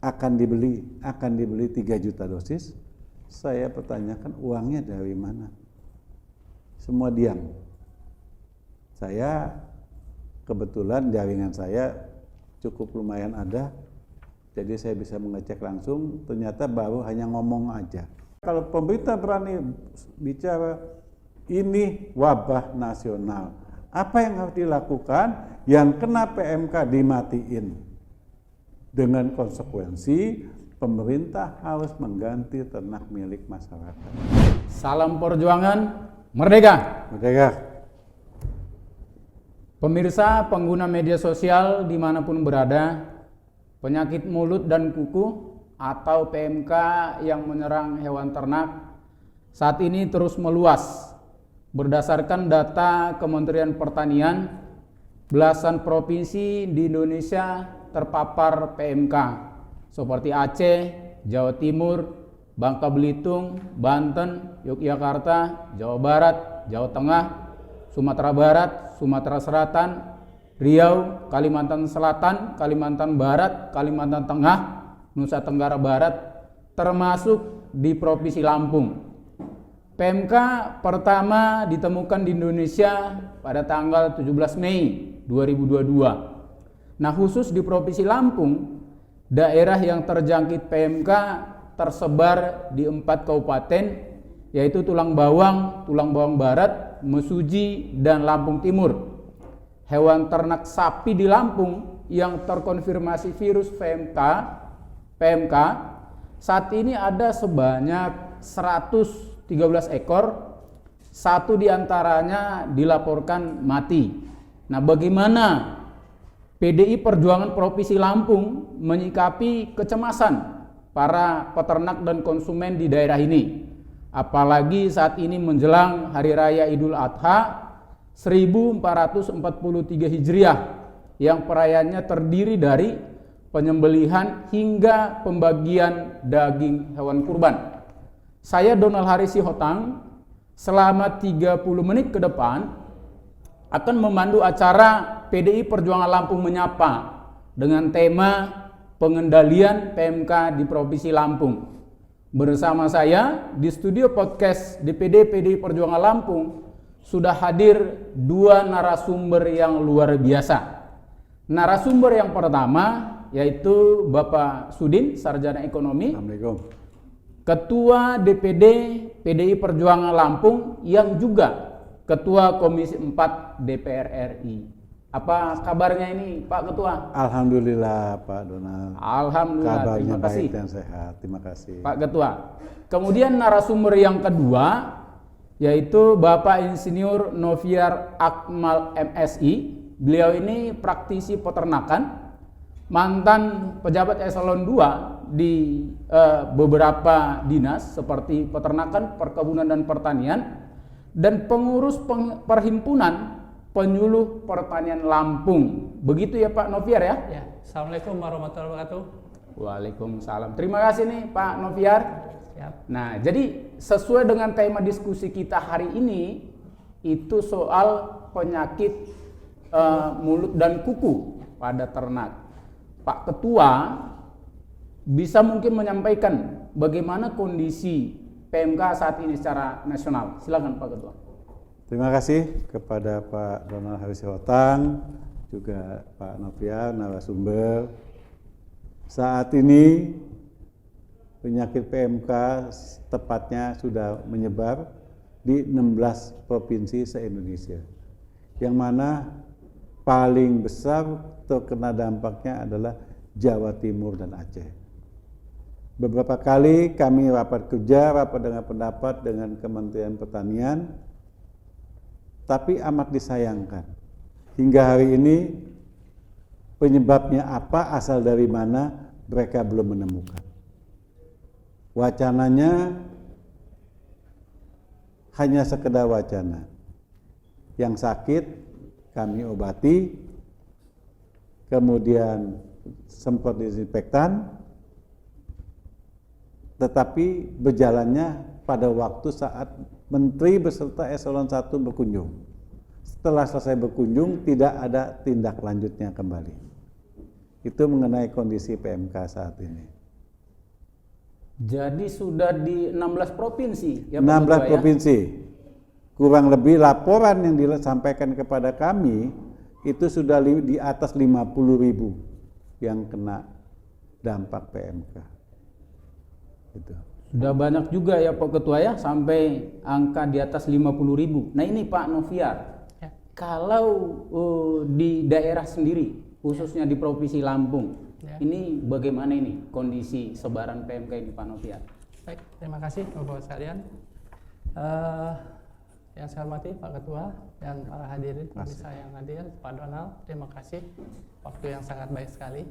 akan dibeli 3 juta dosis. Saya pertanyakan uangnya dari mana? Semua diam. Saya kebetulan jaringan saya cukup lumayan ada, jadi saya bisa mengecek langsung. Ternyata baru hanya ngomong aja. Kalau pemerintah berani bicara ini wabah nasional, apa yang harus dilakukan? Yang kena PMK dimatiin. Dengan konsekuensi pemerintah harus mengganti ternak milik masyarakat. Salam perjuangan merdeka. Merdeka. Pemirsa pengguna media sosial dimanapun berada, penyakit mulut dan kuku atau PMK yang menyerang hewan ternak saat ini terus meluas. Berdasarkan data Kementerian Pertanian, belasan provinsi di Indonesia terpapar PMK seperti Aceh, Jawa Timur, Bangka Belitung, Banten, Yogyakarta, Jawa Barat, Jawa Tengah, Sumatera Barat, Sumatera Selatan, Riau, Kalimantan Selatan, Kalimantan Barat, Kalimantan Tengah, Nusa Tenggara Barat, termasuk di Provinsi Lampung. PMK pertama ditemukan di Indonesia pada tanggal 17 Mei 2022. Nah, khusus di Provinsi Lampung, daerah yang terjangkit PMK tersebar di 4 kabupaten, yaitu Tulang Bawang Barat, Mesuji, dan Lampung Timur. Hewan ternak sapi di Lampung yang terkonfirmasi virus PMK saat ini ada sebanyak 113 ekor, 1 diantaranya dilaporkan mati. Nah, bagaimana PDI Perjuangan Provinsi Lampung menyikapi kecemasan para peternak dan konsumen di daerah ini? Apalagi saat ini menjelang Hari Raya Idul Adha 1443 Hijriah yang perayaannya terdiri dari penyembelihan hingga pembagian daging hewan kurban. Saya Donald Haris Sihotang selama 30 menit ke depan akan memandu acara PDI Perjuangan Lampung Menyapa dengan tema pengendalian PMK di Provinsi Lampung. Bersama saya di studio podcast DPD PDI Perjuangan Lampung sudah hadir 2 narasumber yang luar biasa. Narasumber yang pertama yaitu Bapak Sudin, Sarjana Ekonomi, Assalamualaikum. Ketua DPD PDI Perjuangan Lampung yang juga Ketua Komisi 4 DPR RI. Apa kabarnya ini Pak Ketua? Alhamdulillah Pak Donald. Alhamdulillah, Kabarnya terima kasih baik dan sehat. Terima kasih Pak Ketua. Kemudian narasumber yang kedua yaitu Bapak Insinyur Noviar Akmal MSI. Beliau ini praktisi peternakan, mantan pejabat eselon 2 di beberapa dinas seperti peternakan, perkebunan dan pertanian, dan pengurus perhimpunan penyuluh pertanian Lampung. Begitu ya Pak Noviar ya? Ya, Assalamualaikum warahmatullahi wabarakatuh. Waalaikumsalam. Terima kasih nih Pak Noviar. Siap. Nah, jadi sesuai dengan tema diskusi kita hari ini itu soal penyakit mulut dan kuku pada ternak. Pak Ketua bisa mungkin menyampaikan bagaimana kondisi PMK saat ini secara nasional. Silakan Pak Ketua. Terima kasih kepada Pak Donald Haris Sihotang, juga Pak Noviar, narasumber. Saat ini penyakit PMK tepatnya sudah menyebar di 16 provinsi se-Indonesia. Yang mana paling besar terkena dampaknya adalah Jawa Timur dan Aceh. Beberapa kali kami rapat kerja, rapat dengan pendapat dengan Kementerian Pertanian, tapi amat disayangkan. Hingga hari ini penyebabnya apa, asal dari mana, mereka belum menemukan. Wacananya hanya sekedar wacana. Yang sakit kami obati, kemudian semprot disinfektan, tetapi berjalannya pada waktu saat Menteri beserta eselon 1 berkunjung. Setelah selesai berkunjung, tidak ada tindak lanjutnya kembali. Itu mengenai kondisi PMK saat ini. Jadi sudah di 16 provinsi ya Pak 16 Ketua, provinsi. Kurang lebih laporan yang disampaikan kepada kami itu sudah di atas 50.000 yang kena dampak PMK. Gitu. Sudah banyak juga ya Pak Ketua ya, sampai angka di atas 50.000. Nah ini Pak Noviar, Ya. kalau di daerah sendiri, khususnya di Provinsi Lampung, Ya. ini bagaimana ini kondisi sebaran PMK ini Pak Noviar? Baik, terima kasih Bapak sekalian. Yang saya hormati Pak Ketua dan para hadirin pemirsa yang hadir, Pak Donald, terima kasih. Waktu yang sangat baik sekali.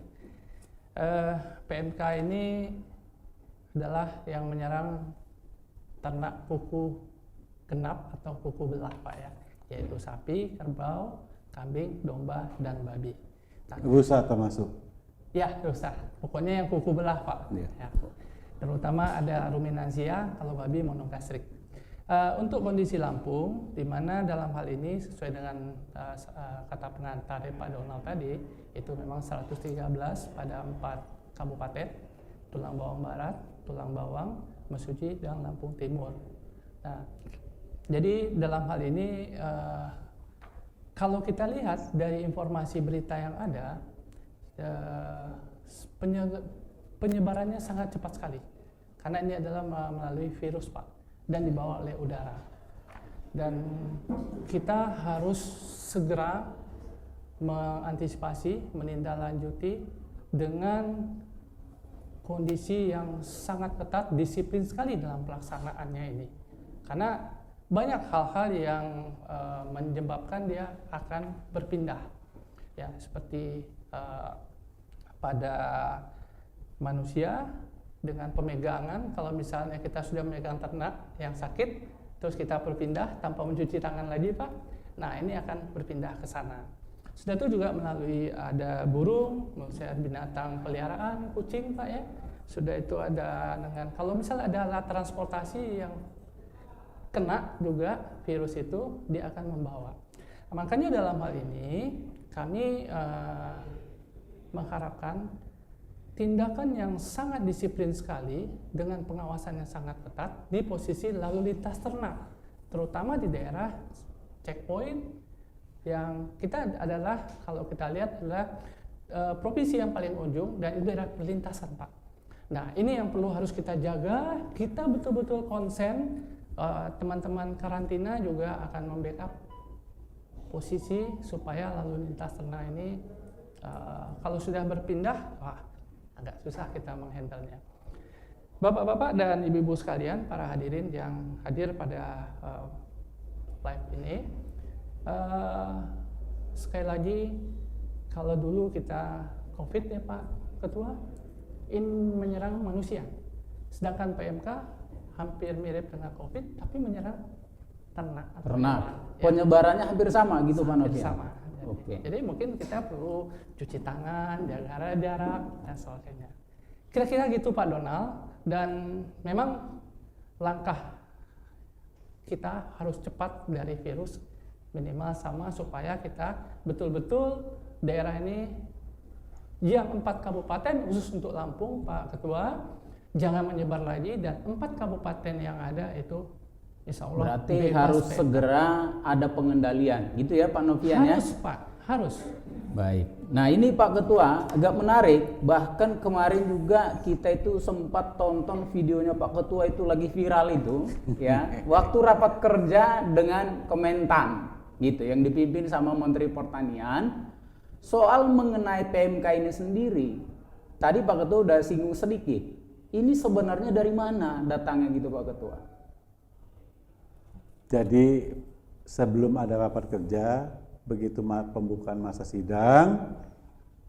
PMK ini adalah yang menyerang ternak kuku genap atau kuku belah Pak ya, yaitu sapi, kerbau, kambing, domba, dan babi. Rusa termasuk. Ya, rusa. Pokoknya yang kuku belah Pak. Ya. Ya. Terutama ada ruminansia, kalau babi monogastrik. Untuk kondisi Lampung, di mana dalam hal ini sesuai dengan kata pengantar Pak Donald tadi, itu memang 113 pada 4 kabupaten, Tulang Bawang Barat, Tulang Bawang, Mesuji, dan Lampung Timur. Nah, jadi dalam hal ini kalau kita lihat dari informasi berita yang ada, penyebarannya sangat cepat sekali, karena ini adalah melalui virus Pak, dan dibawa oleh udara. Dan kita harus segera mengantisipasi, menindaklanjuti dengan kondisi yang sangat ketat, disiplin sekali dalam pelaksanaannya ini. Karena banyak hal-hal yang menyebabkan dia akan berpindah. Ya, seperti pada manusia dengan pemegangan, kalau misalnya kita sudah memegang ternak yang sakit, terus kita berpindah tanpa mencuci tangan lagi Pak, nah ini akan berpindah ke sana. Sudah itu juga melalui ada burung, misalnya binatang peliharaan, kucing Pak ya. Sudah itu ada dengan, kalau misalnya ada alat transportasi yang kena juga virus itu, dia akan membawa. Makanya dalam hal ini kami mengharapkan tindakan yang sangat disiplin sekali dengan pengawasan yang sangat ketat di posisi lalu lintas ternak, terutama di daerah checkpoint yang kita adalah, kalau kita lihat adalah provinsi yang paling ujung dan itu daerah perlintasan Pak. Nah ini yang perlu harus kita jaga, kita betul-betul konsen, teman-teman karantina juga akan membackup posisi supaya lalu lintas ternak ini kalau sudah berpindah, wah agak susah kita menghandlenya. Bapak-bapak dan ibu-ibu sekalian, para hadirin yang hadir pada live ini, sekali lagi, kalau dulu kita COVID ya Pak Ketua, ini menyerang manusia. Sedangkan PMK hampir mirip dengan COVID, tapi menyerang ternak. Ternak. Penyebarannya hampir sama gitu Pak Noviar? Sama. Oke. Jadi mungkin kita perlu cuci tangan, jaga jarak, dan sebagainya. Kira-kira gitu Pak Donald. Dan memang langkah kita harus cepat dari virus, minimal sama, supaya kita betul-betul daerah ini yang 4 kabupaten khusus untuk Lampung Pak Ketua jangan menyebar lagi, dan 4 kabupaten yang ada itu insya Allah berarti harus segera ada pengendalian gitu ya Pak Novian ya? Harus Pak, harus. Baik. Nah ini Pak Ketua agak menarik, bahkan kemarin juga kita itu sempat tonton videonya Pak Ketua itu lagi viral itu ya, waktu rapat kerja dengan Kementan gitu yang dipimpin sama Menteri Pertanian soal mengenai PMK ini sendiri. Tadi Pak Ketua udah singgung sedikit. Ini sebenarnya dari mana datangnya gitu Pak Ketua? Jadi sebelum ada rapat kerja, begitu pembukaan masa sidang,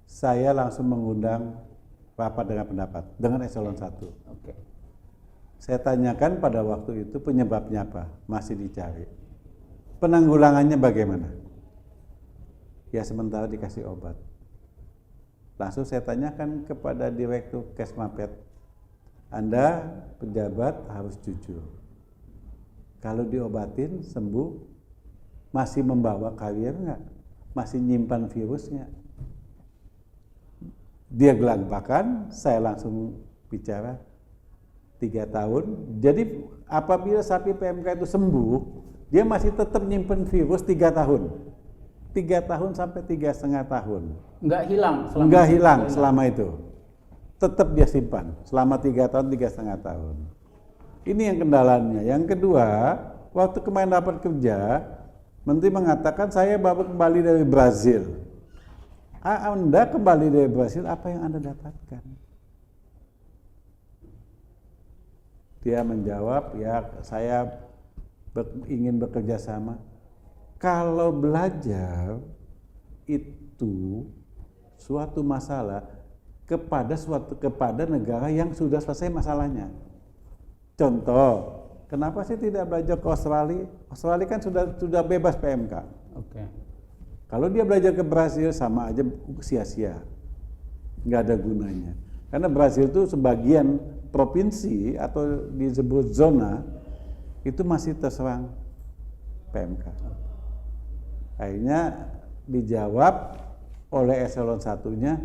saya langsung mengundang rapat dengan pendapat dengan eselon 1. Oke. Saya tanyakan pada waktu itu penyebabnya apa, masih dicari. Penanggulangannya bagaimana? Ya sementara dikasih obat. Langsung saya tanyakan kepada Direktur Kesmapet, Anda pejabat harus jujur. Kalau diobatin sembuh, masih membawa karier nggak? Masih nyimpan virus nggak? Dia gelagakan, saya langsung bicara 3 tahun. Jadi apabila sapi PMK itu sembuh, dia masih tetap nyimpen virus 3 tahun. 3 tahun sampai 3,5 tahun. Nggak hilang selama Nggak itu? hilang Nggak selama itu. Tetap dia simpan selama 3 tahun, 3,5 tahun. Ini yang kendalanya. Yang kedua, waktu kemarin dapat kerja, Menteri mengatakan saya baru kembali dari Brazil. Anda kembali dari Brazil, apa yang Anda dapatkan? Dia menjawab, ya saya ingin bekerja sama. Kalau belajar itu suatu masalah kepada negara yang sudah selesai masalahnya. Contoh, kenapa sih tidak belajar ke Australia? Australia kan sudah bebas PMK. Oke. Kalau dia belajar ke Brazil sama aja sia-sia, nggak ada gunanya. Karena Brazil itu sebagian provinsi atau disebut zona itu masih terserang PMK. Akhirnya dijawab oleh eselon satunya,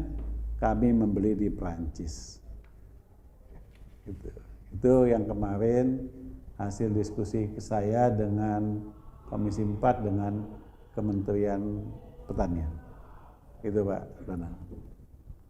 kami membeli di Prancis. Itu yang kemarin hasil diskusi saya dengan Komisi 4 dengan Kementerian Pertanian. Itu Pak Danang.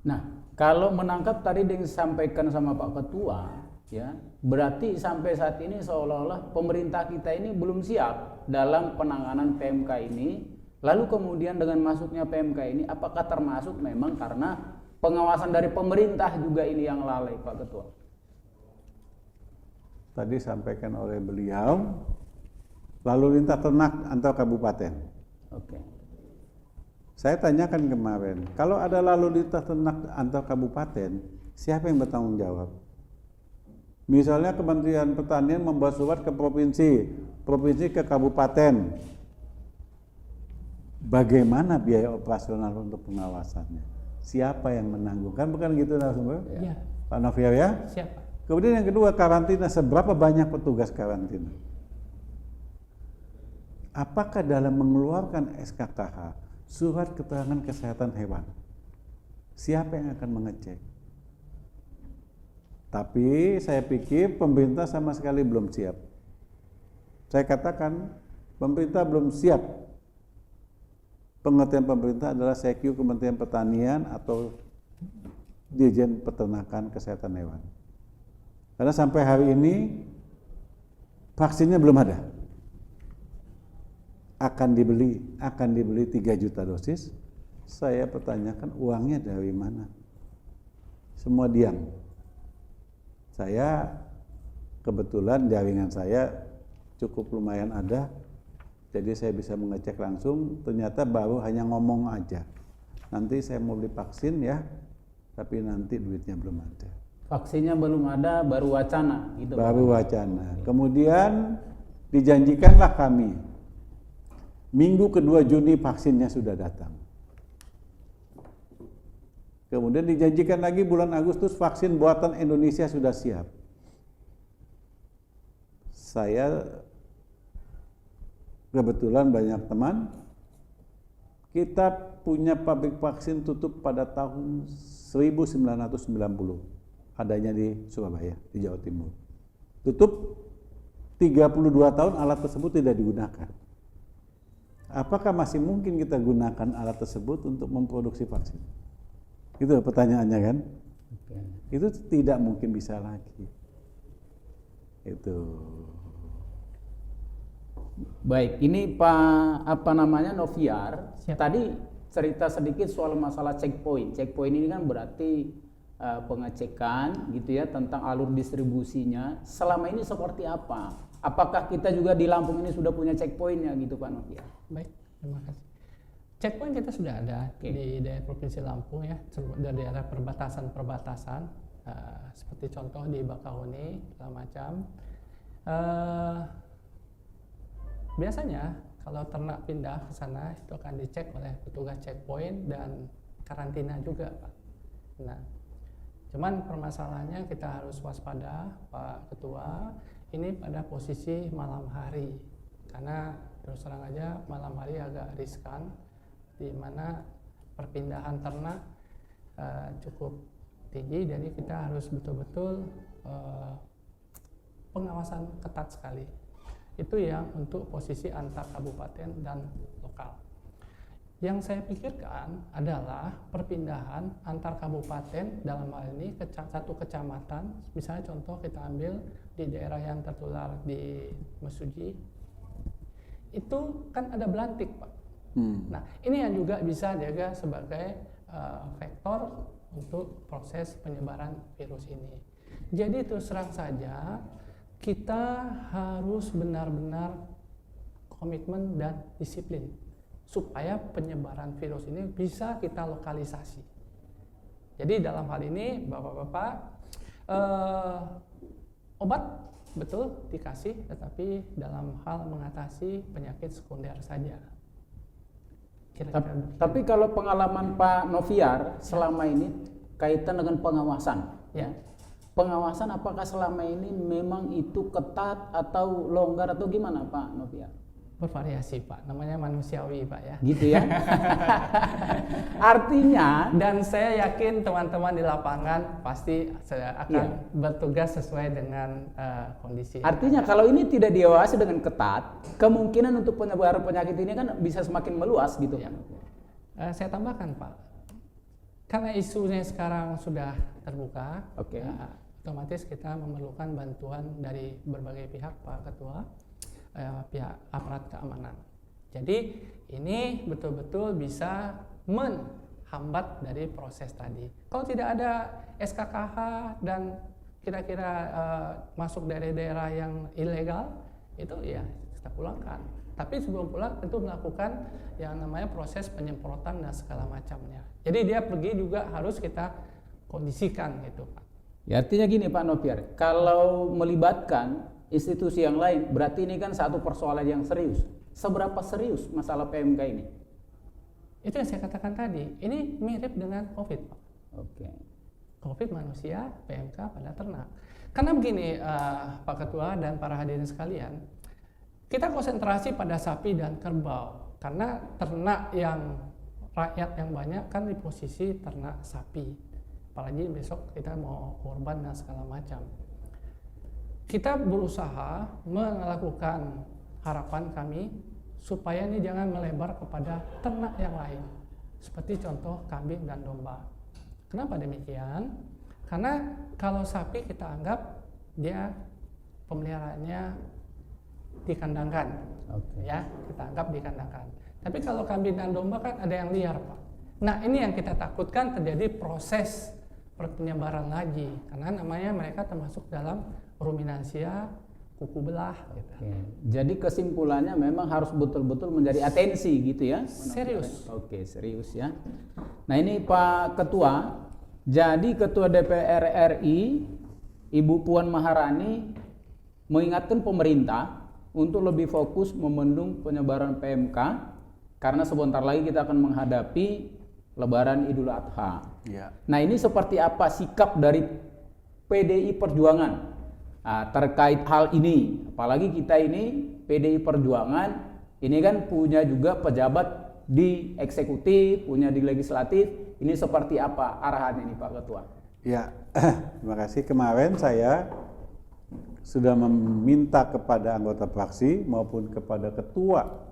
Nah, kalau menangkap tadi yang disampaikan sama Pak Ketua, ya, berarti sampai saat ini seolah-olah pemerintah kita ini belum siap dalam penanganan PMK ini. Lalu kemudian dengan masuknya PMK ini, apakah termasuk memang karena pengawasan dari pemerintah juga ini yang lalai, Pak Ketua? Tadi sampaikan oleh beliau, lalu lintas ternak antar kabupaten. Oke. Saya tanyakan kemarin, kalau ada lalu lintas ternak antar kabupaten, siapa yang bertanggung jawab? Misalnya Kementerian Pertanian membuat surat ke provinsi ke kabupaten. Bagaimana biaya operasional untuk pengawasannya? Siapa yang menanggung? Kan bukan gitu narasumber? Ya. Pak Noviar ya? Siapa? Kemudian yang kedua, karantina. Seberapa banyak petugas karantina? Apakah dalam mengeluarkan SKKH, surat keterangan kesehatan hewan, siapa yang akan mengecek? Tapi saya pikir pemerintah sama sekali belum siap. Saya katakan pemerintah belum siap. Pengertian pemerintah adalah CQ Kementerian Pertanian atau Dirjen Peternakan Kesehatan Hewan. Karena sampai hari ini vaksinnya belum ada. Akan dibeli 3 juta dosis. Saya pertanyakan uangnya dari mana? Semua diam. Saya kebetulan jaringan saya cukup lumayan ada, jadi saya bisa mengecek langsung. Ternyata baru hanya ngomong aja, nanti saya mau beli vaksin ya, tapi nanti duitnya belum ada. Vaksinnya belum ada, baru wacana gitu. Baru wacana. Kemudian dijanjikanlah kami minggu kedua Juni vaksinnya sudah datang. Kemudian dijanjikan lagi bulan Agustus vaksin buatan Indonesia sudah siap. Saya kebetulan banyak teman, kita punya pabrik vaksin tutup pada tahun 1990, adanya di Surabaya, di Jawa Timur. Tutup 32 tahun alat tersebut tidak digunakan. Apakah masih mungkin kita gunakan alat tersebut untuk memproduksi vaksin? Itu pertanyaannya kan? Oke. Itu tidak mungkin bisa lagi. Itu. Baik, ini Pak Noviar. Siap. Tadi cerita sedikit soal masalah checkpoint. Checkpoint ini kan berarti pengecekan gitu ya tentang alur distribusinya. Selama ini seperti apa? Apakah kita juga di Lampung ini sudah punya checkpointnya gitu Pak Noviar? Baik, terima kasih. Checkpoint kita sudah ada di daerah Provinsi Lampung ya, dari daerah perbatasan, seperti contoh di Bakahuni, segala macam. Biasanya kalau ternak pindah ke sana itu akan dicek oleh petugas checkpoint dan karantina juga, Pak. Nah, cuman permasalahannya kita harus waspada, Pak Ketua, ini pada posisi malam hari, karena terus terang aja malam hari agak riskan, di mana perpindahan ternak cukup tinggi, jadi kita harus betul-betul pengawasan ketat sekali. Itu yang untuk posisi antar kabupaten dan lokal. Yang saya pikirkan adalah perpindahan antar kabupaten, dalam hal ini satu kecamatan, misalnya contoh kita ambil di daerah yang tertular di Mesuji, itu kan ada belantik, Pak. Nah, ini yang juga bisa jaga sebagai vektor untuk proses penyebaran virus ini. Jadi terus terang saja kita harus benar-benar komitmen dan disiplin supaya penyebaran virus ini bisa kita lokalisasi. Jadi dalam hal ini Bapak-bapak, obat betul dikasih, tetapi dalam hal mengatasi penyakit sekunder saja. Tapi kalau pengalaman Pak Noviar selama ini kaitan dengan pengawasan, Ya. pengawasan apakah selama ini memang itu ketat atau longgar atau gimana Pak Noviar? Bervariasi, Pak, namanya manusiawi, Pak, ya. Gitu ya. Artinya, Dan saya yakin teman-teman di lapangan pasti akan bertugas sesuai dengan kondisi. artinya kalau ini tidak diawasi dengan ketat, kemungkinan untuk penyebaran penyakit ini kan bisa semakin meluas gitu. Ya. Saya tambahkan, Pak, karena isunya sekarang sudah terbuka, Oke. Otomatis kita memerlukan bantuan dari berbagai pihak, Pak Ketua, pihak aparat keamanan. Jadi ini betul-betul bisa menghambat dari proses tadi. Kalau tidak ada SKKH dan kira-kira masuk dari daerah yang ilegal, itu ya kita pulangkan. Tapi sebelum pulang tentu melakukan yang namanya proses penyemprotan dan segala macamnya. Jadi dia pergi juga harus kita kondisikan gitu, Pak. Ya, artinya gini Pak Noviar, kalau melibatkan institusi yang lain, berarti ini kan satu persoalan yang serius. Seberapa serius masalah PMK ini? Itu yang saya katakan tadi, ini mirip dengan COVID, Pak. Oke. COVID manusia, PMK pada ternak. Karena begini, Pak Ketua dan para hadirin sekalian, kita konsentrasi pada sapi dan kerbau. Karena ternak yang rakyat yang banyak kan di posisi ternak sapi. Apalagi besok kita mau korban dan segala macam. Kita berusaha melakukan harapan kami supaya ini jangan melebar kepada ternak yang lain. Seperti contoh kambing dan domba. Kenapa demikian? Karena kalau sapi kita anggap dia pemeliharaannya dikandangkan. Oke. Ya, kita anggap dikandangkan. Tapi kalau kambing dan domba kan ada yang liar, Pak. Nah, ini yang kita takutkan terjadi proses penyebaran lagi. Karena namanya mereka termasuk dalam ruminansia kuku belah gitu. Oke. Jadi kesimpulannya memang harus betul-betul menjadi atensi gitu ya. Serius. Oke, serius ya. Nah, ini Pak Ketua, jadi Ketua DPR RI Ibu Puan Maharani mengingatkan pemerintah untuk lebih fokus membendung penyebaran PMK karena sebentar lagi kita akan menghadapi Lebaran Idul Adha. Ya. Nah, ini seperti apa sikap dari PDI Perjuangan terkait hal ini? Apalagi kita ini PDI Perjuangan ini kan punya juga pejabat di eksekutif, punya di legislatif. Ini seperti apa arahan ini Pak Ketua? Ya, terima kasih. Kemarin saya sudah meminta kepada anggota fraksi maupun kepada ketua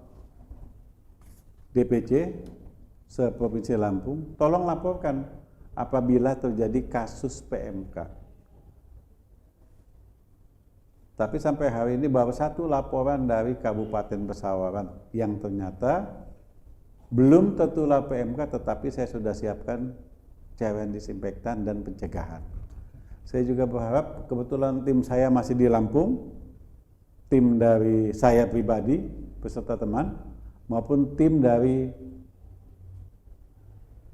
DPC se-Provinsi Lampung, tolong laporkan apabila terjadi kasus PMK. Tapi sampai hari ini baru satu laporan dari Kabupaten Pesawaran yang ternyata belum tertular PMK, tetapi saya sudah siapkan cairan disinfektan dan pencegahan. Saya juga berharap, kebetulan tim saya masih di Lampung, tim dari saya pribadi beserta teman maupun tim dari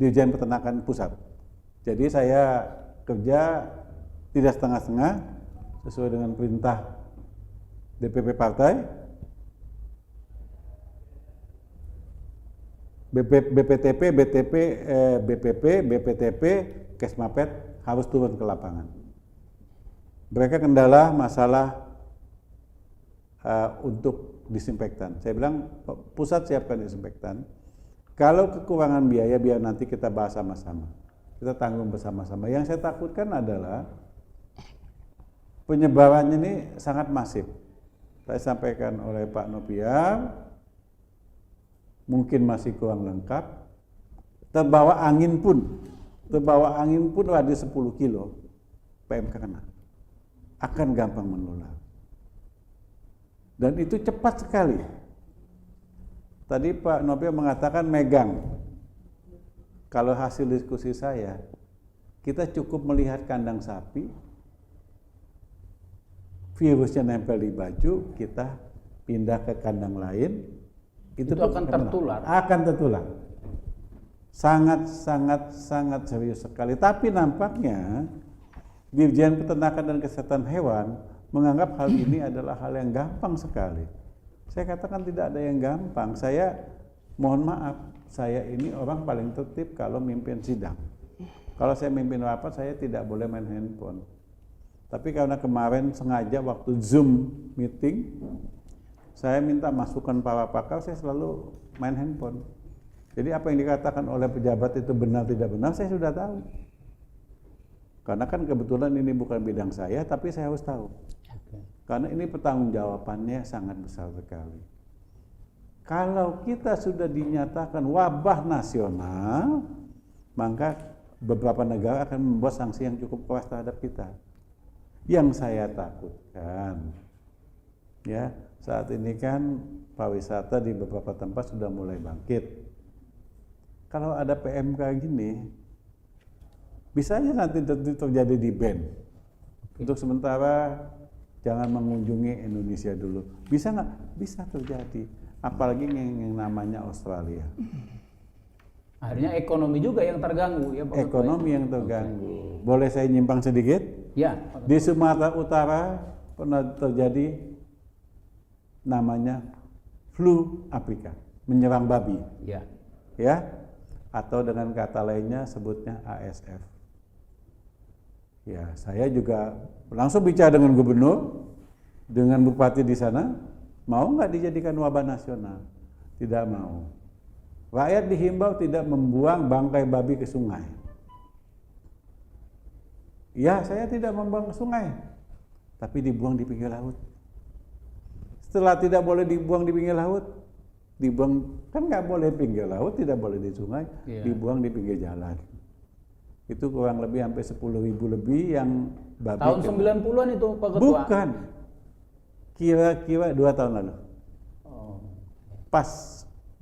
Dirjen Peternakan Pusat. Jadi saya kerja tidak setengah-setengah, sesuai dengan perintah DPP Partai, BPTP, BTP, BPP, BPTP, Kesmapet harus turun ke lapangan. Mereka kendala masalah untuk disinfektan. Saya bilang, pusat siapkan disinfektan. Kalau kekurangan biaya, biar nanti kita bahas sama-sama. kita tanggung bersama-sama. Yang saya takutkan adalah penyebarannya ini sangat masif. Saya sampaikan oleh Pak Noviar, mungkin masih kurang lengkap. Terbawa angin pun radius 10 kilo PMK kena, akan gampang menular. Dan itu cepat sekali. Tadi Pak Noviar mengatakan megang. Kalau hasil diskusi saya, kita cukup melihat kandang sapi, virusnya nempel di baju, kita pindah ke kandang lain, itu akan tertular. Akan tertular. Sangat serius sekali. Tapi nampaknya Dirjen Peternakan dan Kesehatan Hewan menganggap hal ini adalah hal yang gampang sekali. Saya katakan tidak ada yang gampang. Saya mohon maaf, saya ini orang paling tertib kalau mimpin sidang. Kalau saya mimpin rapat, saya tidak boleh main handphone. Tapi karena kemarin sengaja waktu Zoom meeting, saya minta masukan para pakar, saya selalu main handphone. Jadi apa yang dikatakan oleh pejabat itu benar tidak benar, saya sudah tahu. Karena kan kebetulan ini bukan bidang saya, tapi saya harus tahu. Karena ini pertanggungjawabannya sangat besar sekali. Kalau kita sudah dinyatakan wabah nasional, maka beberapa negara akan membuat sanksi yang cukup keras terhadap kita. Yang saya takutkan, ya saat ini kan pariwisata di beberapa tempat sudah mulai bangkit. Kalau ada PMK gini, bisa aja nanti terjadi di ban. Untuk sementara jangan mengunjungi Indonesia dulu. Bisa nggak? Bisa terjadi. Apalagi yang namanya Australia. Akhirnya ekonomi juga yang terganggu ya Pak. Ekonomi yang terganggu. Boleh saya nyimpang sedikit? Ya. Di Sumatera Utara pernah terjadi namanya flu Afrika, menyerang babi. Ya. Ya. Atau dengan kata lainnya sebutnya ASF. Ya, saya juga langsung bicara dengan gubernur, dengan bupati di sana, mau nggak dijadikan wabah nasional? Tidak mau. Rakyat dihimbau tidak membuang bangkai babi ke sungai. Ya, saya tidak membuang ke sungai, tapi dibuang di pinggir laut. Setelah tidak boleh dibuang di pinggir laut, dibuang, kan nggak boleh pinggir laut, tidak boleh di sungai, dibuang di pinggir jalan. Itu kurang lebih sampai 10.000 lebih yang babi. Tahun 90-an itu Pak Ketua? Bukan. Kira-kira 2 tahun lalu. Oh. Pas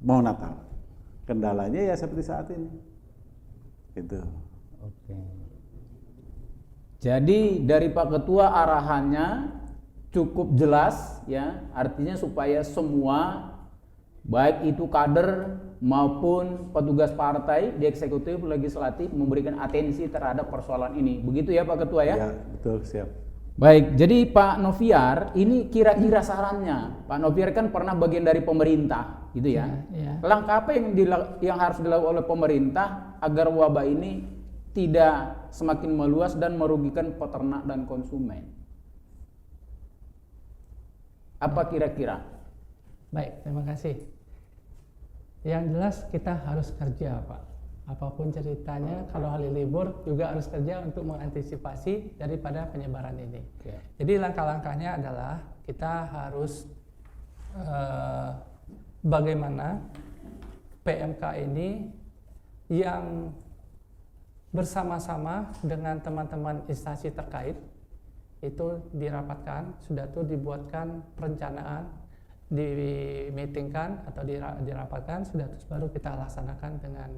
mau Natal. Kendalanya ya seperti saat ini. Gitu. Oke. Jadi dari Pak Ketua arahannya cukup jelas ya, artinya supaya semua baik itu kader maupun petugas partai di eksekutif legislatif memberikan atensi terhadap persoalan ini. Begitu ya Pak Ketua ya? Ya, betul, siap. Baik, jadi Pak Noviar, ini kira-kira sarannya. Pak Noviar kan pernah bagian dari pemerintah, gitu ya. Ya. Langkah apa yang harus dilakukan oleh pemerintah agar wabah ini tidak semakin meluas dan merugikan peternak dan konsumen? Apa kira-kira? Baik, terima kasih. Yang jelas kita harus kerja, Pak. Apapun ceritanya, kalau hari libur juga harus kerja untuk mengantisipasi daripada penyebaran ini. Ya. Jadi langkah-langkahnya adalah kita harus bagaimana PMK ini yang bersama-sama dengan teman-teman instansi terkait itu dirapatkan, sudah tuh dibuatkan perencanaan, di-meetingkan atau dirapatkan, sudah terus baru kita laksanakan dengan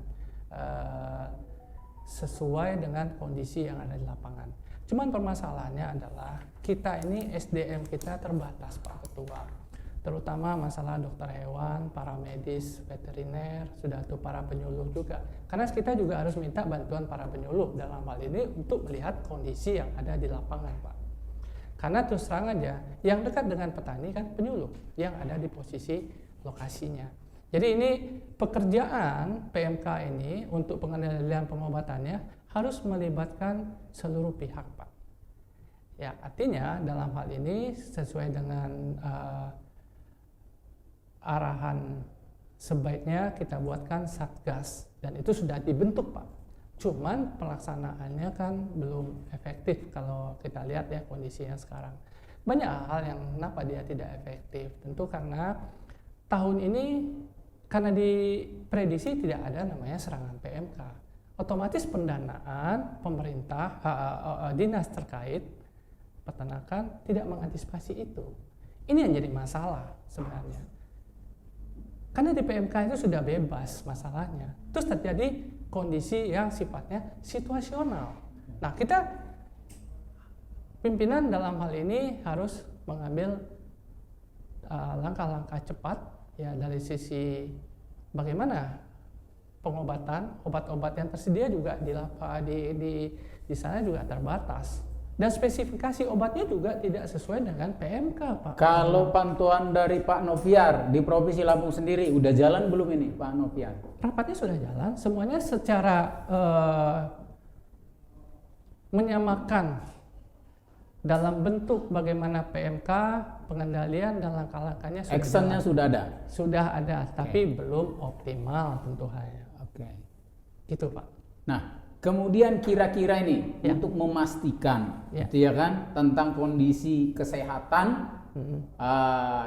sesuai dengan kondisi yang ada di lapangan. Cuman permasalahannya adalah kita ini SDM kita terbatas Pak Ketua, terutama masalah dokter hewan, para medis, veteriner, sudah tuh para penyuluh juga. Karena kita juga harus minta bantuan para penyuluh dalam hal ini untuk melihat kondisi yang ada di lapangan Pak. Karena terus terang aja, yang dekat dengan petani kan penyuluh yang ada di posisi lokasinya. Jadi ini pekerjaan PMK ini untuk pengendalian pengobatannya harus melibatkan seluruh pihak, Pak. Ya, artinya dalam hal ini sesuai dengan arahan sebaiknya kita buatkan satgas dan itu sudah dibentuk, Pak, Cuman pelaksanaannya kan belum efektif kalau kita lihat ya kondisinya sekarang. Banyak hal yang kenapa dia tidak efektif. Tentu karena tahun ini karena diprediksi tidak ada namanya serangan PMK. Otomatis pendanaan pemerintah, dinas terkait peternakan tidak mengantisipasi itu. Ini yang jadi masalah sebenarnya. Karena di PMK itu sudah bebas masalahnya. Terus terjadi kondisi yang sifatnya situasional. Nah, kita pimpinan dalam hal ini harus mengambil langkah-langkah cepat ya dari sisi bagaimana pengobatan, obat-obat yang tersedia juga di sana juga terbatas. Dan spesifikasi obatnya juga tidak sesuai dengan PMK, Pak. Kalau pantauan dari Pak Noviar di Provinsi Lampung sendiri, udah jalan belum ini Pak Noviar? Rapatnya sudah jalan, semuanya secara menyamakan dalam bentuk bagaimana PMK, pengendalian dan langkah-langkahnya sudah Actionnya jalan. sudah ada? Sudah ada, tapi belum optimal tentu saja. Oke. Gitu, Pak. Nah, kemudian kira-kira ini Ya. untuk memastikan, Ya. gitu ya kan, tentang kondisi kesehatan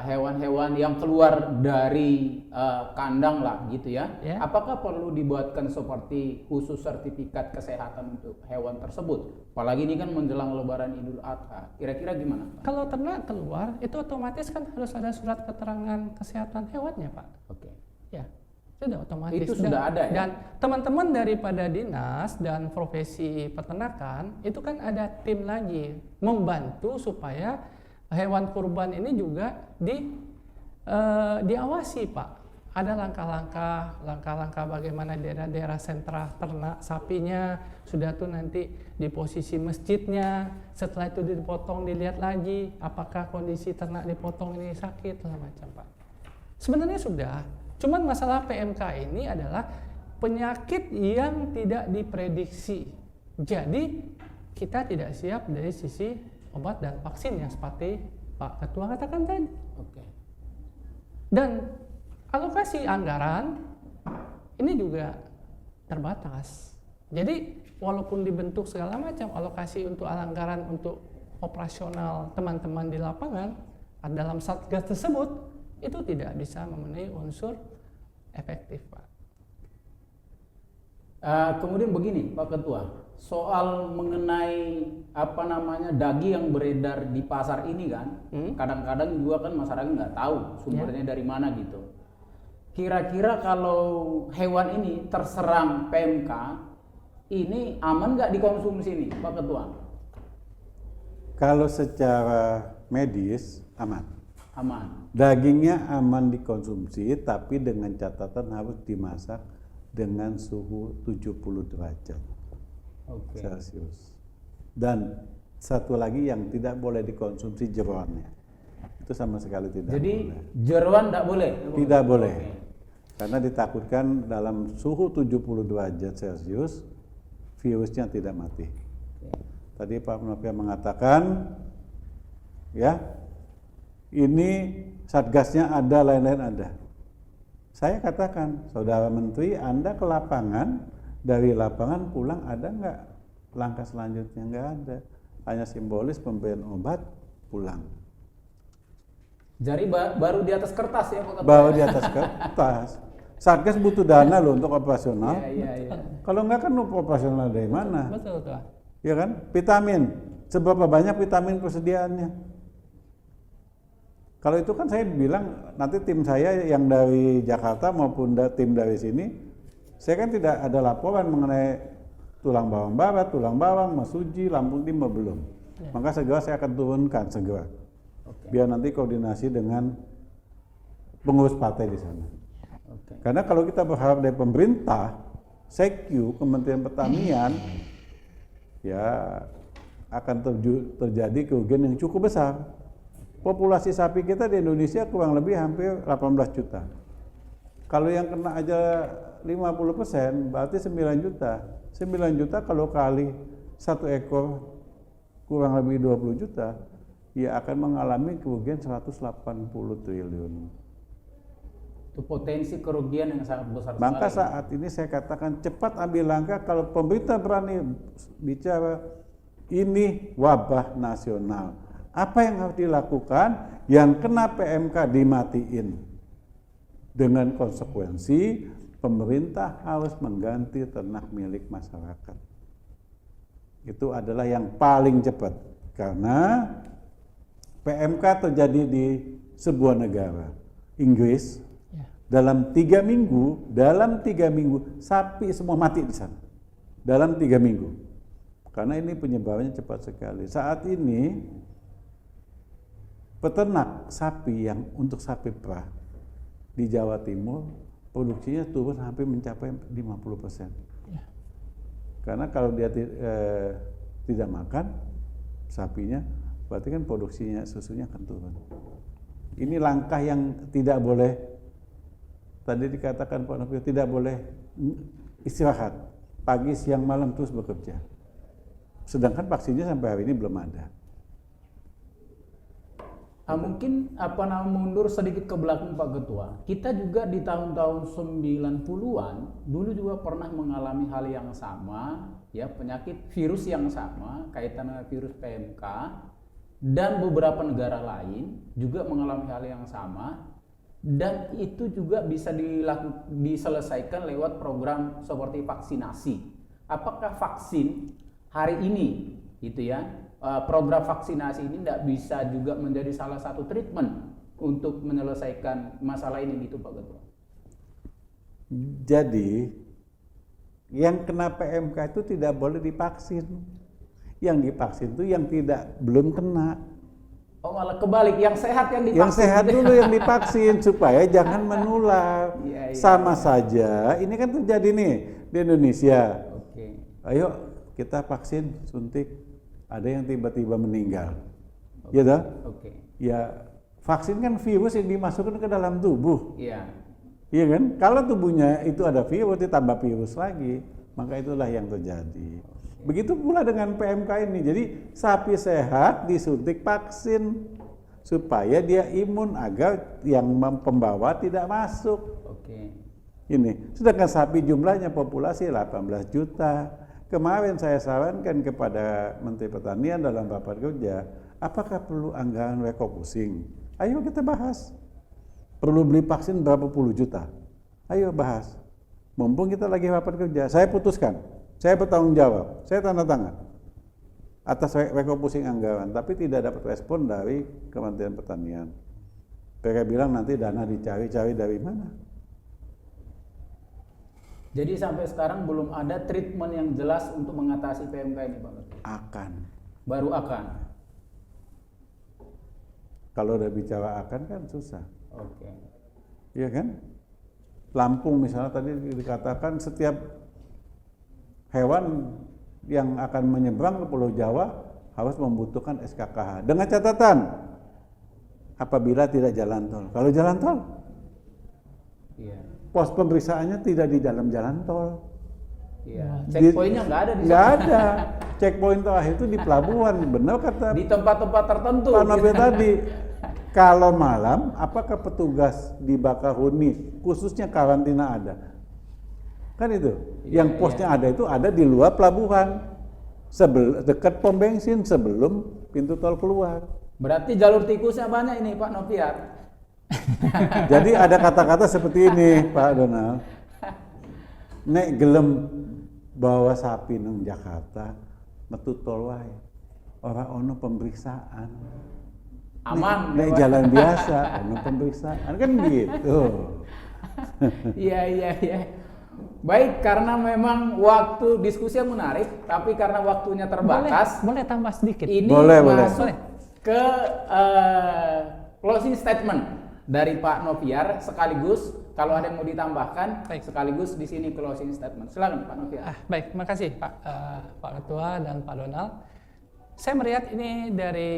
hewan-hewan yang keluar dari kandang lah, gitu ya. Ya. Apakah perlu dibuatkan seperti khusus sertifikat kesehatan untuk hewan tersebut? Apalagi ini kan menjelang Lebaran Idul Adha. Kira-kira gimana, Pak? Kalau ternak keluar, itu otomatis kan harus ada surat keterangan kesehatan hewannya, Pak. Oke. Ya, sudah otomatis. Itu sudah ada ya? Dan teman-teman daripada dinas dan profesi peternakan itu kan ada tim lagi membantu supaya hewan kurban ini juga diawasi, Pak. Ada langkah-langkah bagaimana daerah-daerah sentra ternak sapinya sudah tuh nanti di posisi masjidnya. Setelah itu dipotong, dilihat lagi apakah kondisi ternak dipotong ini sakit segala macam, Pak. Sebenarnya sudah. Cuman masalah PMK ini adalah penyakit yang tidak diprediksi. Jadi kita tidak siap dari sisi obat dan vaksin yang seperti Pak Ketua katakan tadi. Oke. Dan alokasi anggaran ini juga terbatas. Jadi walaupun dibentuk segala macam alokasi untuk anggaran untuk operasional teman-teman di lapangan dalam satgas tersebut itu tidak bisa memenuhi unsur efektif, Pak. Kemudian begini Pak Ketua, soal mengenai daging yang beredar di pasar ini kan, kadang-kadang juga kan masyarakat nggak tahu sumbernya dari mana gitu. Kira-kira kalau hewan ini terserang PMK, ini aman nggak dikonsumsi nih Pak Ketua? Kalau secara medis aman. Aman. Dagingnya aman dikonsumsi, tapi dengan catatan harus dimasak dengan suhu 70 derajat Celcius. Dan satu lagi yang tidak boleh dikonsumsi jeroannya. Itu sama sekali tidak Jadi boleh. jeroan tidak boleh? Tidak boleh. Oke. Karena ditakutkan dalam suhu 70 derajat Celcius virusnya tidak mati. Tadi Pak Noviar mengatakan ya, ini satgasnya ada, lain-lain ada. Saya katakan, Saudara Menteri, Anda ke lapangan, dari lapangan pulang ada nggak langkah selanjutnya? Nggak ada, hanya simbolis pemberian obat, pulang. Jadi baru di atas kertas ya Pak Ketua? Baru di atas kertas. Satgas butuh dana loh untuk operasional. Iya. Kalau nggak kan operasional dari mana? Betul, Pak. Ya kan? Vitamin, seberapa banyak vitamin persediaannya? Kalau itu kan saya bilang nanti tim saya yang dari Jakarta maupun tim dari sini, saya kan tidak ada laporan mengenai tulang bawang barat, tulang bawang, Masuji, Lampung Timur belum. Ya. Maka segera saya akan turunkan segera. Oke. Biar nanti koordinasi dengan pengurus partai di sana. Oke. Karena kalau kita berharap dari pemerintah, Sekyu, Kementerian Pertanian, ya akan terjadi kerugian yang cukup besar. Populasi sapi kita di Indonesia kurang lebih hampir 18 juta. Kalau yang kena aja 50%, berarti 9 juta. 9 juta kalau kali satu ekor kurang lebih 20 juta, ya akan mengalami kerugian 180 triliun. Itu potensi kerugian yang sangat besar Maka sekali. saat ini saya katakan cepat ambil langkah kalau pemerintah berani bicara ini wabah nasional. Apa yang harus dilakukan? Yang kena PMK dimatiin. Dengan konsekuensi pemerintah harus mengganti ternak milik masyarakat. Itu adalah yang paling cepat. Karena PMK terjadi di sebuah negara, Inggris. Dalam 3 minggu sapi semua mati di sana. Dalam 3 minggu. Karena ini penyebarannya cepat sekali. Saat ini peternak sapi yang untuk sapi perah di Jawa Timur produksinya turun hampir mencapai 50%. Karena kalau dia tidak makan sapinya, berarti kan produksinya susunya akan turun. Ini langkah yang tidak boleh. Tadi dikatakan Pak Nofir tidak boleh istirahat pagi, siang, malam terus bekerja. Sedangkan vaksinnya sampai hari ini belum ada. Mungkin mundur sedikit ke belakang Pak Ketua. Kita juga di tahun-tahun 90-an dulu juga pernah mengalami hal yang sama, ya, penyakit virus yang sama kaitan dengan virus PMK, dan beberapa negara lain juga mengalami hal yang sama. Dan itu juga bisa diselesaikan lewat program seperti vaksinasi. Apakah vaksin hari ini, gitu ya, program vaksinasi ini tidak bisa juga menjadi salah satu treatment untuk menyelesaikan masalah ini, gitu Pak Ketua? Jadi yang kena PMK itu tidak boleh divaksin. Yang divaksin itu yang belum kena. Oh, malah kebalik, yang sehat yang divaksin. Yang sehat dulu yang divaksin supaya jangan menular. Iya. Sama saja, ini kan terjadi nih di Indonesia. Oke. Ayo kita vaksin, suntik, ada yang tiba-tiba meninggal. Ya toh? Oke. Ya, vaksin kan virus yang dimasukkan ke dalam tubuh. Iya. Iya kan? Kalau tubuhnya itu ada virus, ditambah virus lagi, maka itulah yang terjadi. Begitu pula dengan PMK ini. Jadi sapi sehat disuntik vaksin supaya dia imun agar yang pembawa tidak masuk. Oke. Ini. Sedangkan sapi jumlahnya populasi 18 juta. Kemarin saya sarankan kepada Menteri Pertanian dalam rapat kerja, apakah perlu anggaran refocusing? Ayo kita bahas. Perlu beli vaksin berapa puluh juta? Ayo bahas. Mumpung kita lagi rapat kerja, saya putuskan. Saya bertanggung jawab, saya tanda tangan atas refocusing anggaran, tapi tidak dapat respon dari Kementerian Pertanian. Mereka bilang nanti dana dicari-cari dari mana. Jadi sampai sekarang belum ada treatment yang jelas untuk mengatasi PMK ini, Pak Ketua? Akan. Baru akan. Kalau udah bicara akan kan susah. Oke. Iya kan? Lampung misalnya tadi dikatakan setiap hewan yang akan menyeberang ke Pulau Jawa harus membutuhkan SKKH dengan catatan apabila tidak jalan tol. Kalau jalan tol, Iya. pos pemeriksaannya tidak di dalam jalan tol. Iya. Checkpointnya nggak ada di Nggak sana. ada. Checkpoint terakhir itu di pelabuhan. Benar kata Di tempat-tempat tertentu. Pak Nofir tadi. Kalau malam, apakah petugas di Bakahuni khususnya karantina ada? Kan itu. Iya, Yang posnya ada itu ada di luar pelabuhan. Dekat pom bensin sebelum pintu tol keluar. Berarti jalur tikusnya banyak ini Pak Noviar. Jadi ada kata-kata seperti ini Pak Donald. Nek gelem bawa sapi nang Jakarta metu tol wae. Ora ono pemeriksaan. Aman. Nek jalan biasa ono pemeriksaan kan gitu. Iya. Baik, karena memang waktu diskusi yang menarik, tapi karena waktunya terbatas, Boleh tambah sedikit. ini Boleh. masuk ke closing statement dari Pak Noviar, sekaligus kalau ada yang mau ditambahkan, Baik. sekaligus di sini closing statement. Silakan Pak Noviar. Baik, makasih Pak Ketua dan Pak Donald. Saya melihat ini dari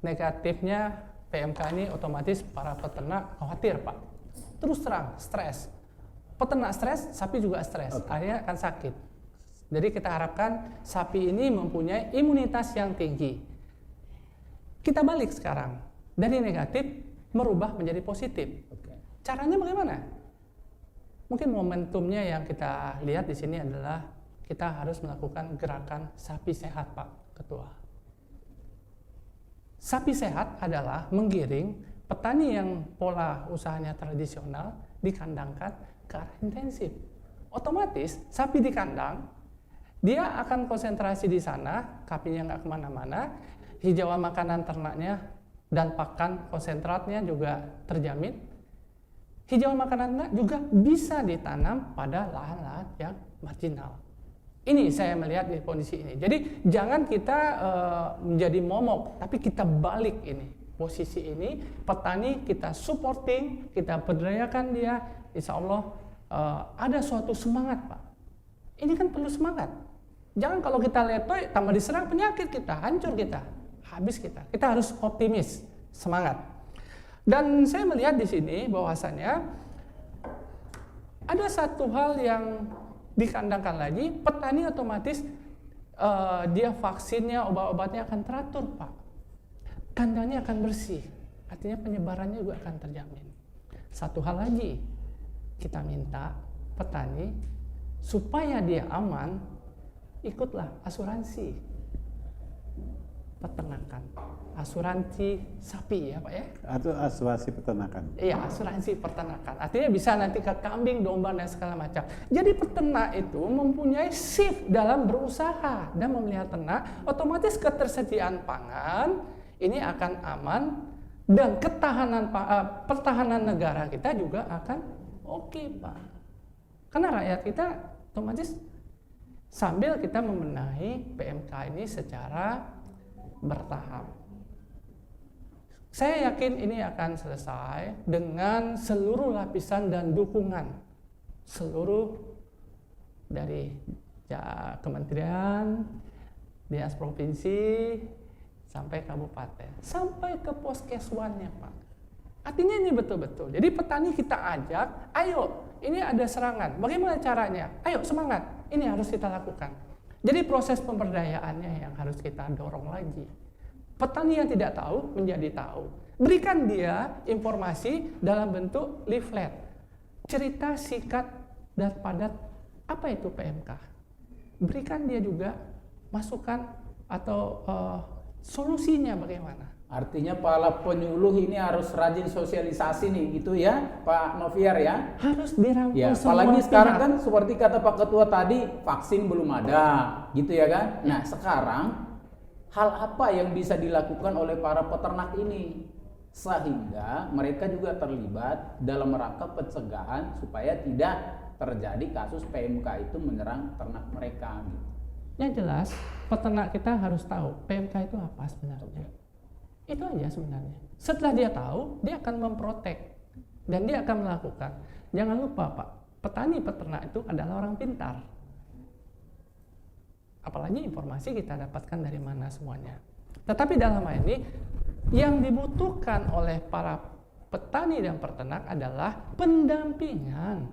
negatifnya PMK ini otomatis para peternak khawatir Pak. Terus terang, stres. Peternak stres, sapi juga stres, akhirnya akan sakit. Jadi kita harapkan sapi ini mempunyai imunitas yang tinggi. Kita balik sekarang, dari negatif merubah menjadi positif. Caranya bagaimana? Mungkin momentumnya yang kita lihat di sini adalah kita harus melakukan gerakan sapi sehat, Pak Ketua. Sapi sehat adalah menggiring petani yang pola usahanya tradisional dikandangkan ke arah intensif. Otomatis sapi di kandang, dia akan konsentrasi di sana, kambingnya nggak kemana-mana, hijauan makanan ternaknya dan pakan konsentratnya juga terjamin. Hijauan makanan ternak juga bisa ditanam pada lahan-lahan yang marginal. Ini saya melihat di kondisi ini. Jadi jangan kita menjadi momok, tapi kita balik ini. Posisi ini, petani kita supporting, kita berdayakan dia, insya Allah ada suatu semangat, Pak. Ini kan perlu semangat. Jangan kalau kita letoy, tambah diserang penyakit kita, hancur kita, habis kita. Kita harus optimis, semangat. Dan saya melihat di sini bahwasannya ada satu hal yang dikandangkan lagi, petani otomatis dia vaksinnya, obat-obatnya akan teratur, Pak. Kandangnya akan bersih, artinya penyebarannya juga akan terjamin. Satu hal lagi, kita minta petani supaya dia aman, ikutlah asuransi peternakan, asuransi sapi ya Pak ya. Atau asuransi peternakan. Iya, asuransi peternakan. Artinya bisa nanti ke kambing, domba dan segala macam. Jadi peternak itu mempunyai shift dalam berusaha dan memelihara ternak, otomatis ketersediaan pangan ini akan aman dan ketahanan pertahanan negara kita juga akan oke, Pak. Karena rakyat kita otomatis sambil kita membenahi PMK ini secara bertahap. Saya yakin ini akan selesai dengan seluruh lapisan dan dukungan seluruh dari kementerian, dinas provinsi, sampai kabupaten, sampai ke poskeswannya, Pak. Artinya ini betul-betul. Jadi petani kita ajak, ayo, ini ada serangan. Bagaimana caranya? Ayo semangat. Ini harus kita lakukan. Jadi proses pemberdayaannya yang harus kita dorong lagi. Petani yang tidak tahu menjadi tahu. Berikan dia informasi dalam bentuk leaflet, cerita singkat dan padat apa itu PMK. Berikan dia juga masukan atau solusinya bagaimana. Artinya para penyuluh ini harus rajin sosialisasi nih, gitu ya Pak Noviar ya? Harus dirangkul ya, apalagi sekarang kan seperti kata Pak Ketua tadi, vaksin belum ada, gitu ya kan? Nah sekarang, hal apa yang bisa dilakukan oleh para peternak ini? Sehingga mereka juga terlibat dalam rangka pencegahan supaya tidak terjadi kasus PMK itu menyerang ternak mereka. Gitu. Yang jelas, peternak kita harus tahu PMK itu apa sebenarnya. Itu aja sebenarnya. Setelah dia tahu, dia akan memprotek dan dia akan melakukan. Jangan lupa Pak, petani peternak itu adalah orang pintar. Apalagi informasi kita dapatkan dari mana semuanya. Tetapi dalam hal ini, yang dibutuhkan oleh para petani dan peternak adalah pendampingan.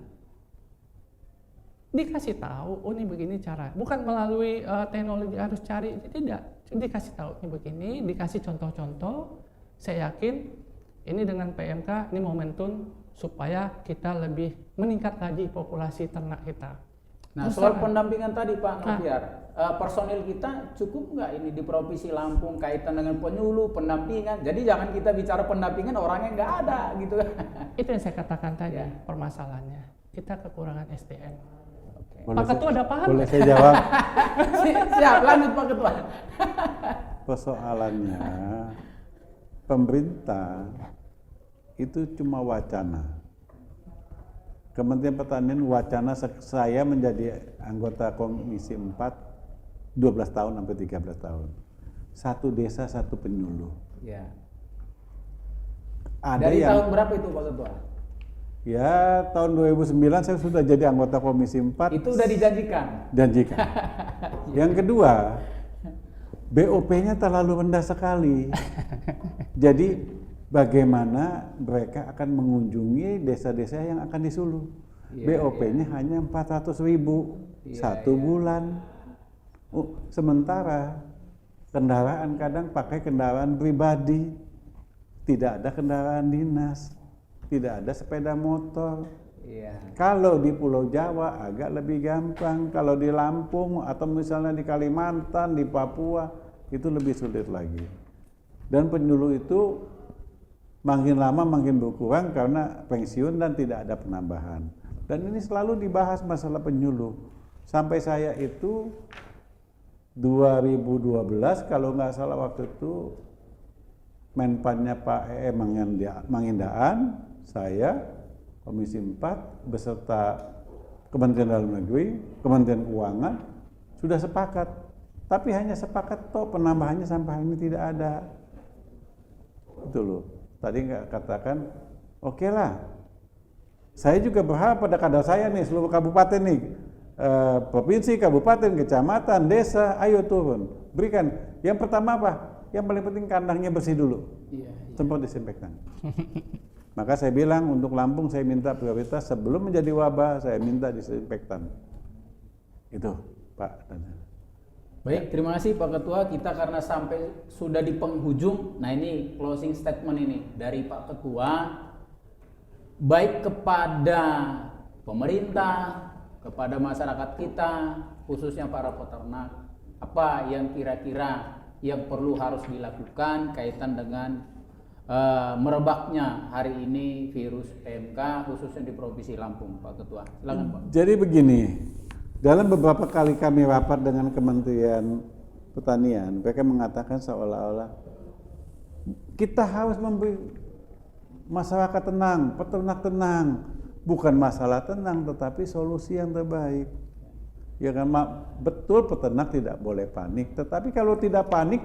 Dikasih tahu, oh ini begini cara. Bukan melalui teknologi harus cari, tidak. Dikasih tahu ini begini, dikasih contoh-contoh. Saya yakin ini dengan PMK ini momentum supaya kita lebih meningkat lagi populasi ternak kita. Nah, soal pendampingan tadi Pak Noviar, personil kita cukup nggak ini di Provinsi Lampung kaitan dengan penyuluh, pendampingan? Jadi jangan kita bicara pendampingan orangnya nggak ada gitu kan? Itu yang saya katakan tadi permasalahannya. Kita kekurangan SDM. Boleh Pak Ketua ada paham? Boleh saya jawab? Siap, lanjut Pak Ketua. Persoalannya pemerintah itu cuma wacana. Kementerian Pertanian wacana saya menjadi anggota Komisi 4 12 tahun sampai 13 tahun. Satu desa satu penyuluh. Ya. Ada dari yang, tahun berapa itu Pak Ketua? Ya, tahun 2009 saya sudah jadi anggota Komisi 4. Itu udah dijanjikan? Janjikan. Yang kedua, BOP-nya terlalu rendah sekali. Jadi, bagaimana mereka akan mengunjungi desa-desa yang akan disuluh? BOP-nya hanya 400.000 satu bulan. Sementara kendaraan kadang pakai kendaraan pribadi, tidak ada kendaraan dinas. tidak ada sepeda motor. Iya. Kalau di Pulau Jawa agak lebih gampang, kalau di Lampung atau misalnya di Kalimantan, di Papua itu lebih sulit lagi. Dan penyuluh itu makin lama makin berkurang karena pensiun dan tidak ada penambahan. Dan ini selalu dibahas masalah penyuluh. Sampai saya itu 2012 kalau nggak salah waktu itu Menpannya Pak Mangindaan, saya Komisi 4 beserta Kementerian Dalam Negeri, Kementerian Keuangan sudah sepakat. Tapi hanya sepakat toh, penambahannya sampai hari ini tidak ada. Itu loh. Tadi nggak katakan, oke lah. Saya juga berharap pada kadar saya nih, seluruh kabupaten nih, provinsi, kabupaten, kecamatan, desa, ayo turun. Berikan. Yang pertama apa? Yang paling penting kandangnya bersih dulu. Iya. Semprot disinfektan. Maka saya bilang untuk Lampung saya minta prioritas sebelum menjadi wabah saya minta disinfektan. Itu Pak. Baik, terima kasih Pak Ketua. Kita karena sampai sudah di penghujung. Nah ini closing statement ini dari Pak Ketua. Baik kepada pemerintah, kepada masyarakat kita, khususnya para peternak, apa yang kira-kira yang perlu harus dilakukan kaitan dengan merebaknya hari ini virus PMK khususnya di Provinsi Lampung, Pak Ketua. Silakan Pak. Jadi begini, dalam beberapa kali kami rapat dengan Kementerian Pertanian, mereka mengatakan seolah-olah kita harus memberi masyarakat tenang, peternak tenang, bukan masalah tenang, tetapi solusi yang terbaik. Ya kan, betul peternak tidak boleh panik, tetapi kalau tidak panik,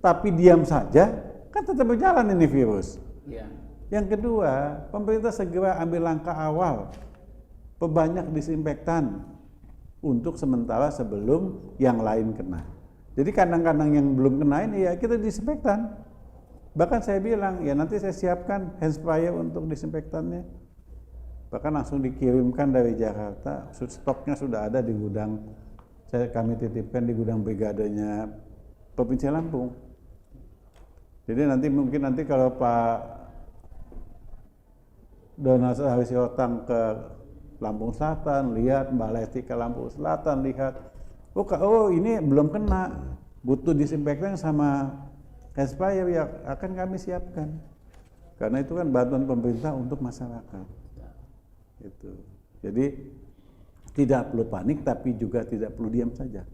tapi diam saja, kan tetap berjalan ini virus. Ya. Yang kedua, pemerintah segera ambil langkah awal, perbanyak disinfektan untuk sementara sebelum yang lain kena. Jadi kandang-kandang yang belum kena ini ya kita disinfektan. Bahkan saya bilang ya nanti saya siapkan hand sprayer untuk disinfektannya. Bahkan langsung dikirimkan dari Jakarta, stoknya sudah ada di gudang. Kami titipkan di gudang brigadenya Provinsi Lampung. Jadi mungkin nanti kalau Pak Donald Harisyotang ke Lampung Selatan, lihat Mbak Lesti ke Lampung Selatan, lihat, oh ini belum kena, butuh disinfektan sama hand sprayer ya akan kami siapkan. Karena itu kan bantuan pemerintah untuk masyarakat. Itu. Jadi tidak perlu panik, tapi juga tidak perlu diam saja.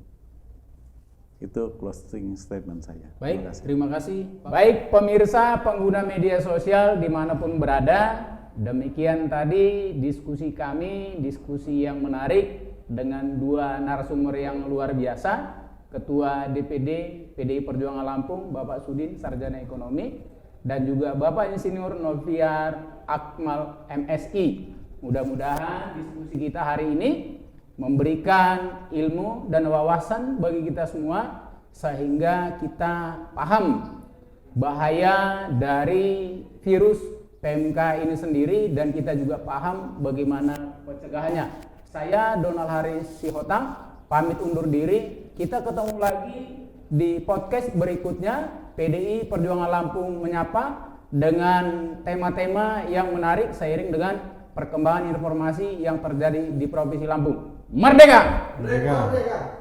Itu closing statement saya. Baik, terima kasih. Baik pemirsa pengguna media sosial dimanapun berada, demikian tadi diskusi kami, diskusi yang menarik dengan dua narasumber yang luar biasa, Ketua DPD PDI Perjuangan Lampung, Bapak Sudin, Sarjana Ekonomi, dan juga Bapak Insinyur Noviar Akmal MSI. Mudah-mudahan diskusi kita hari ini memberikan ilmu dan wawasan bagi kita semua sehingga kita paham bahaya dari virus PMK ini sendiri dan kita juga paham bagaimana pencegahannya. Saya Donald Haris Sihotang pamit undur diri. Kita ketemu lagi di podcast berikutnya PDI Perjuangan Lampung menyapa dengan tema-tema yang menarik seiring dengan perkembangan informasi yang terjadi di Provinsi Lampung. Merdeka! Merdeka!